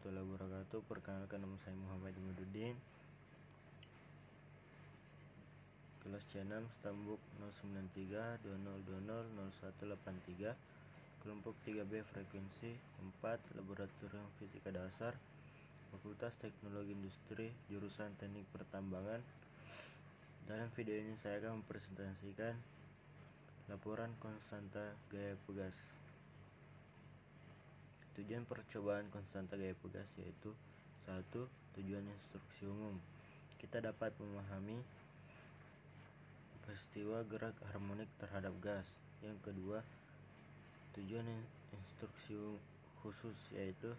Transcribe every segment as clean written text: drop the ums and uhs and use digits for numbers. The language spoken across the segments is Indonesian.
warahmatullahi wabarakatuh. Perkenalkan, nama saya Muhammad Imaduddin, kelas C6 Stambuk 09320200183, kelompok 3B, frekuensi 4, Laboratorium Fisika Dasar, Fakultas Teknologi Industri, jurusan Teknik Pertambangan. Dalam video ini saya akan mempresentasikan laporan konstanta gaya pegas. Tujuan percobaan konstanta gaya pegas yaitu: 1. Tujuan instruksi umum. Kita dapat memahami peristiwa gerak harmonik terhadap gas. Yang kedua, tujuan instruksi khusus yaitu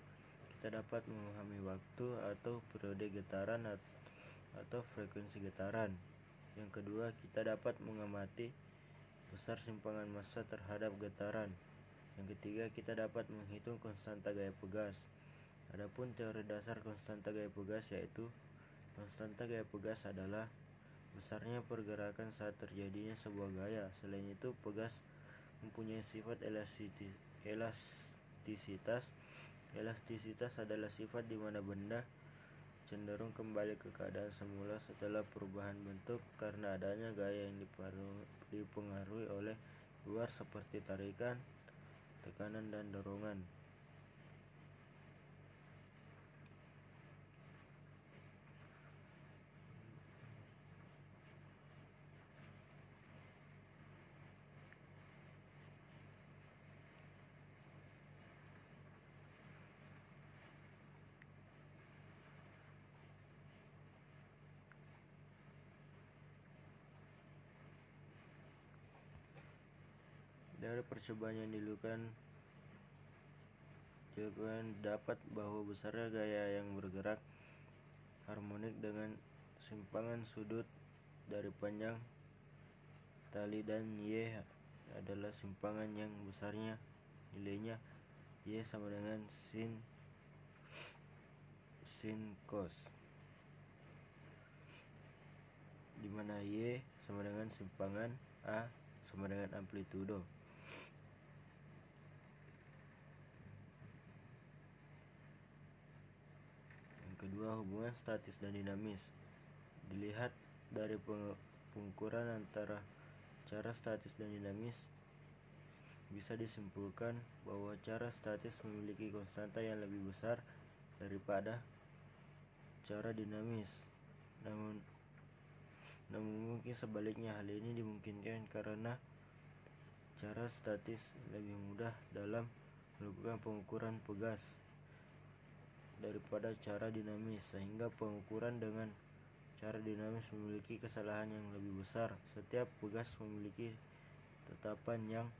kita dapat memahami waktu atau periode getaran atau frekuensi getaran. Yang kedua, kita dapat mengamati besar simpangan massa terhadap getaran. Yang ketiga, kita dapat menghitung konstanta gaya pegas. Adapun teori dasar konstanta gaya pegas yaitu: konstanta gaya pegas adalah besarnya pergerakan saat terjadinya sebuah gaya. Selain itu, pegas mempunyai sifat elastisitas. Elastisitas adalah sifat di mana benda cenderung kembali ke keadaan semula setelah perubahan bentuk karena adanya gaya yang dipengaruhi oleh luar seperti tarikan, tekanan, dan dorongan. Dari percobaan yang dilakukan dapat bahwa besarnya gaya yang bergerak harmonik dengan simpangan sudut dari panjang tali dan Y adalah simpangan yang besarnya nilainya Y sama dengan sin cos, di mana Y sama dengan simpangan, A sama dengan amplitudo. Kedua, hubungan statis dan dinamis. Dilihat dari pengukuran antara cara statis dan dinamis, bisa disimpulkan bahwa cara statis memiliki konstanta yang lebih besar daripada cara dinamis. Namun mungkin sebaliknya. Hal ini dimungkinkan karena cara statis lebih mudah dalam melakukan pengukuran pegas daripada cara dinamis, sehingga pengukuran dengan cara dinamis memiliki kesalahan yang lebih besar. Setiap pegas memiliki tetapan yang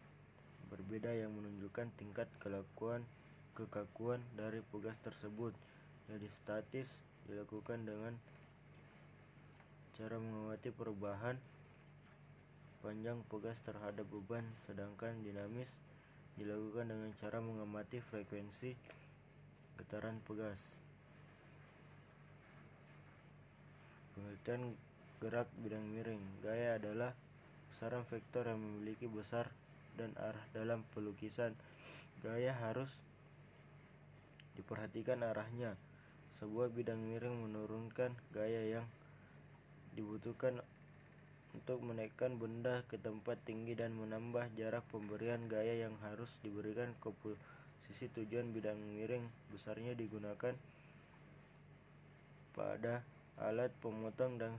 berbeda yang menunjukkan tingkat kekakuan dari pegas tersebut. Jadi statis dilakukan dengan cara mengamati perubahan panjang pegas terhadap beban, sedangkan dinamis dilakukan dengan cara mengamati frekuensi getaran pegas. Pengertian gerak bidang miring. Gaya adalah besaran vektor yang memiliki besar dan arah. Dalam pelukisan, gaya harus diperhatikan arahnya. Sebuah bidang miring menurunkan gaya yang dibutuhkan untuk menaikkan benda ke tempat tinggi dan menambah jarak pemberian gaya yang harus diberikan ke posisi tujuan bidang miring. Besarnya digunakan pada alat pemotong dan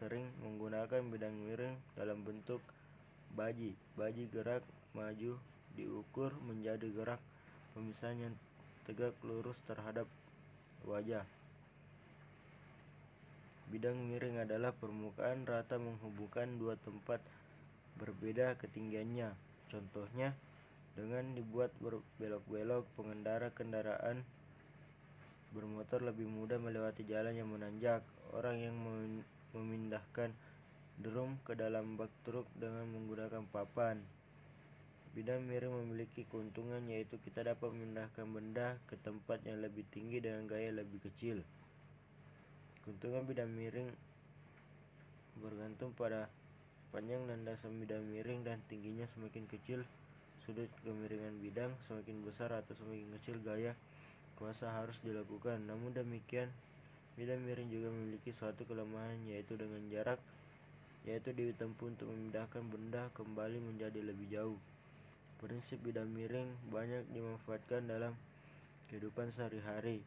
sering menggunakan bidang miring dalam bentuk baji. Baji gerak maju diukur menjadi gerak pemisahan yang tegak lurus terhadap wajah. Bidang miring adalah permukaan rata menghubungkan dua tempat berbeda ketinggiannya. Contohnya, dengan dibuat berbelok-belok, pengendara kendaraan bermotor lebih mudah melewati jalan yang menanjak. Orang yang memindahkan drum ke dalam bak truk dengan menggunakan papan. Bidang miring memiliki keuntungan yaitu kita dapat memindahkan benda ke tempat yang lebih tinggi dengan gaya lebih kecil. Keuntungan bidang miring bergantung pada panjang landasan bidang miring dan tingginya. Semakin kecil sudut kemiringan bidang, semakin besar atau semakin kecil gaya kuasa harus dilakukan. Namun demikian, bidang miring juga memiliki suatu kelemahan, yaitu dengan jarak ditempuh untuk memindahkan benda kembali menjadi lebih jauh. Prinsip bidang miring banyak dimanfaatkan dalam kehidupan sehari-hari,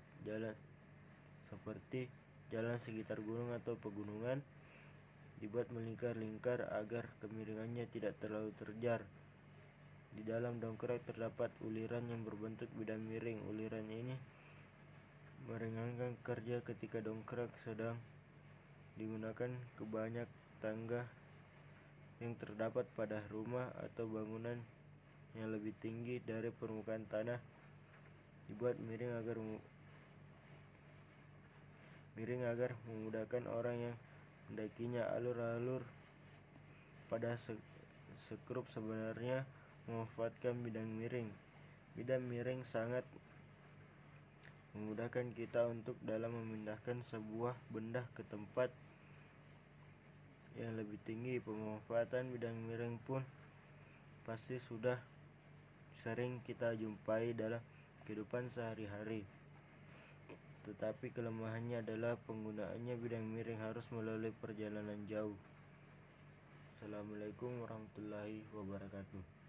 seperti jalan sekitar gunung atau pegunungan dibuat melingkar-lingkar agar kemiringannya tidak terlalu terjar. Di dalam dongkrak terdapat uliran yang berbentuk bidang miring. Uliran ini meringankan kerja ketika dongkrak sedang digunakan ke banyak tangga yang terdapat pada rumah atau bangunan yang lebih tinggi dari permukaan tanah dibuat miring agar memudahkan orang yang mendakinya. Alur-alur pada sekrup sebenarnya memanfaatkan bidang miring. Bidang miring sangat memudahkan kita untuk dalam memindahkan sebuah benda ke tempat yang lebih tinggi. Pemanfaatan bidang miring pun pasti sudah sering kita jumpai dalam kehidupan sehari-hari. Tetapi kelemahannya adalah penggunaannya bidang miring harus melalui perjalanan jauh. Assalamualaikum warahmatullahi wabarakatuh.